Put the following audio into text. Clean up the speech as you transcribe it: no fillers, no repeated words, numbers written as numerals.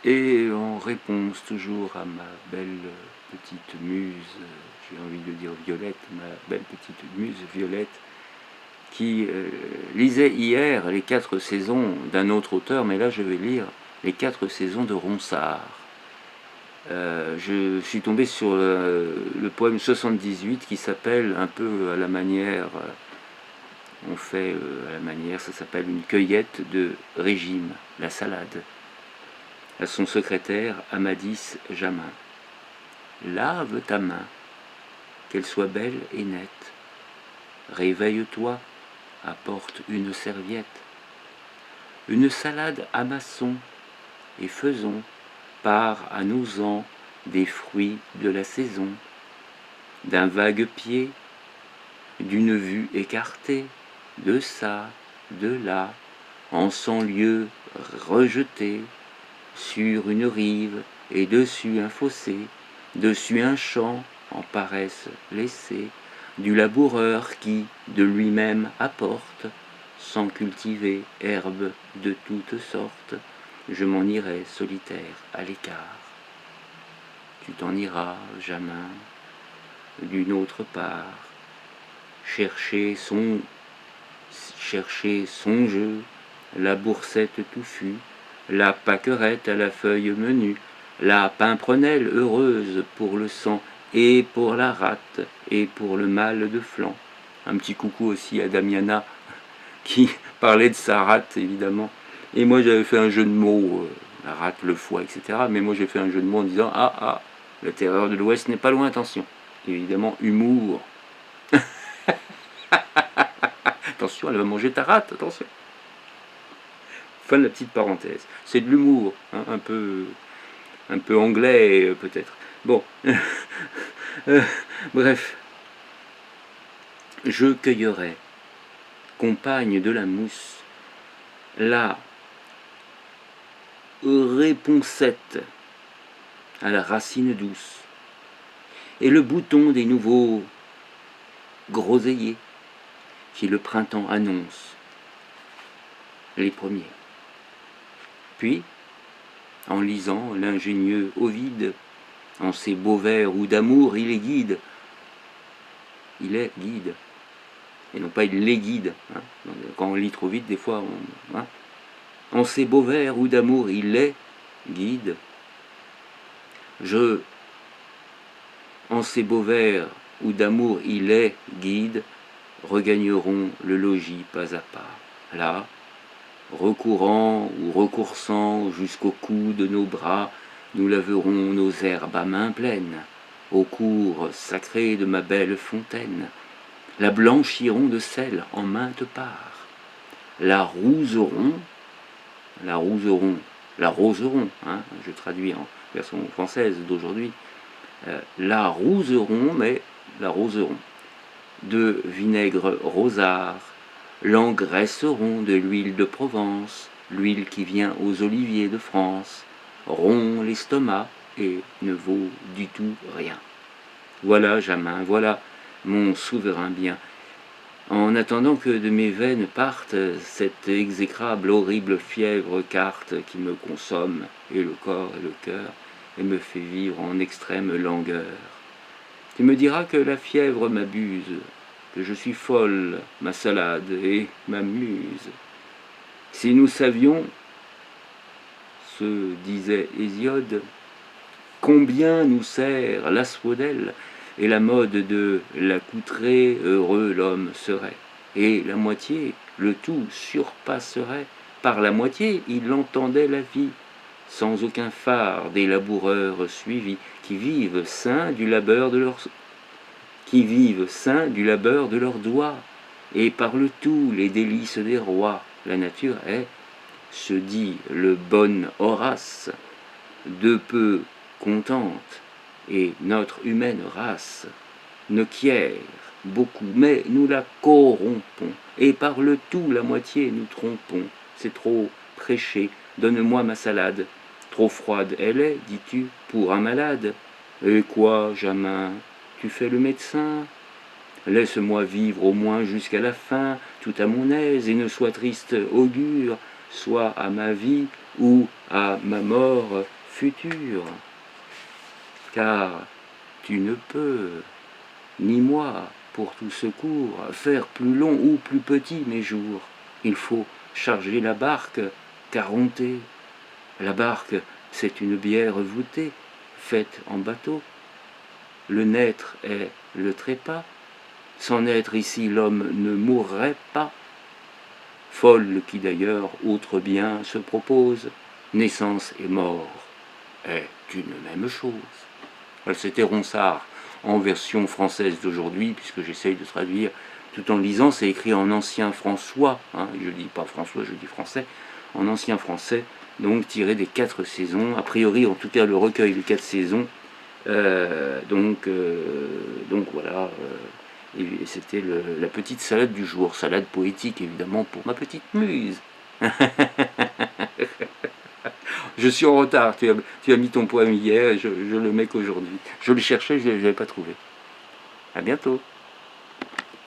Et en réponse toujours à ma belle petite muse, j'ai envie de dire Violette, ma belle petite muse Violette, qui lisait hier les 4 saisons d'un autre auteur, mais là je vais lire les 4 saisons de Ronsard. Je suis tombé sur le poème 78 qui s'appelle un peu à la manière, on fait à la manière, ça s'appelle une cueillette de régime, la salade. À son secrétaire Amadis Jamin. Lave ta main, qu'elle soit belle et nette. Réveille-toi, apporte une serviette. Une salade amassons et faisons part à nos ans des fruits de la saison, d'un vague pied, d'une vue écartée, de ça, de là, en 100 lieues rejetées, sur une rive et dessus un fossé, dessus un champ en paresse laissé, du laboureur qui de lui-même apporte, sans cultiver herbe de toutes sortes, je m'en irai solitaire à l'écart. Tu t'en iras, Jamin, d'une autre part, chercher songeux, la boursette touffue, la pâquerette à la feuille menue, la pimprenelle heureuse pour le sang et pour la rate et pour le mal de flanc. Un petit coucou aussi à Damiana qui parlait de sa rate évidemment. Et moi j'avais fait un jeu de mots, la rate, le foie, etc. Mais moi j'ai fait un jeu de mots en disant la terreur de l'Ouest n'est pas loin, attention. Évidemment, humour. Attention, elle va manger ta rate, attention. Fin de la petite parenthèse. C'est de l'humour, hein, un peu anglais peut-être. Bon, bref. Je cueillerai, compagne de la mousse, la réponsette à la racine douce, et le bouton des nouveaux groseilliers qui le printemps annonce, les premiers. Puis, en lisant l'ingénieux Ovide, en ses beaux vers où d'amour il est guide, et non pas il les guide. Hein. Quand on lit trop vite, des fois, en ces beaux vers où d'amour il est guide, en ces beaux vers où d'amour il est guide, regagnerons le logis pas à pas. Là, recourant ou recoursant jusqu'au cou de nos bras, nous laverons nos herbes à mains pleines, au cours sacré de ma belle fontaine, la blanchirons de sel en maintes parts, la roserons, hein, je traduis en version française d'aujourd'hui, la roserons de vinaigre rosard, l'engraisserons de l'huile de Provence, l'huile qui vient aux oliviers de France, rompt l'estomac et ne vaut du tout rien. Voilà, Jamin, voilà mon souverain bien. En attendant que de mes veines parte cette exécrable, horrible fièvre carte qui me consomme, et le corps et le cœur, et me fait vivre en extrême langueur. Tu me diras que la fièvre m'abuse, que je suis folle, ma salade, et m'amuse. Si nous savions, se disait Hésiode, combien nous sert l'asphodèle et la mode de l'accoutrer, heureux l'homme serait. Et la moitié, le tout surpasserait. Par la moitié, il entendait la vie, sans aucun phare des laboureurs suivis, qui vivent sains du labeur de leurs doigts, et par le tout les délices des rois. La nature est, se dit le bon Horace, de peu contente, et notre humaine race ne quiert beaucoup, mais nous la corrompons, et par le tout la moitié nous trompons. C'est trop prêché, donne-moi ma salade. Trop froide elle est, dis-tu, pour un malade. Et quoi, Jamin, tu fais le médecin? Laisse-moi vivre au moins jusqu'à la fin, tout à mon aise, et ne sois triste augure, soit à ma vie ou à ma mort future, car tu ne peux, ni moi, pour tout secours, faire plus long ou plus petit mes jours. Il faut charger la barque, caronter. La barque, c'est une bière voûtée, faite en bateau. Le naître est le trépas. Sans naître ici, l'homme ne mourrait pas. Folle qui d'ailleurs, autre bien, se propose. Naissance et mort est une même chose. C'était Ronsard en version française d'aujourd'hui, puisque j'essaye de traduire tout en lisant. C'est écrit en ancien François, hein, je dis pas François, je dis français, en ancien français, donc tiré des 4 saisons, a priori en tout cas le recueil des 4 saisons. Donc voilà, et c'était la petite salade du jour, salade poétique évidemment pour ma petite muse. Je suis en retard, tu as mis ton poème hier et je le mets qu'aujourd'hui. Je le cherchais, je ne l'avais pas trouvé. À bientôt.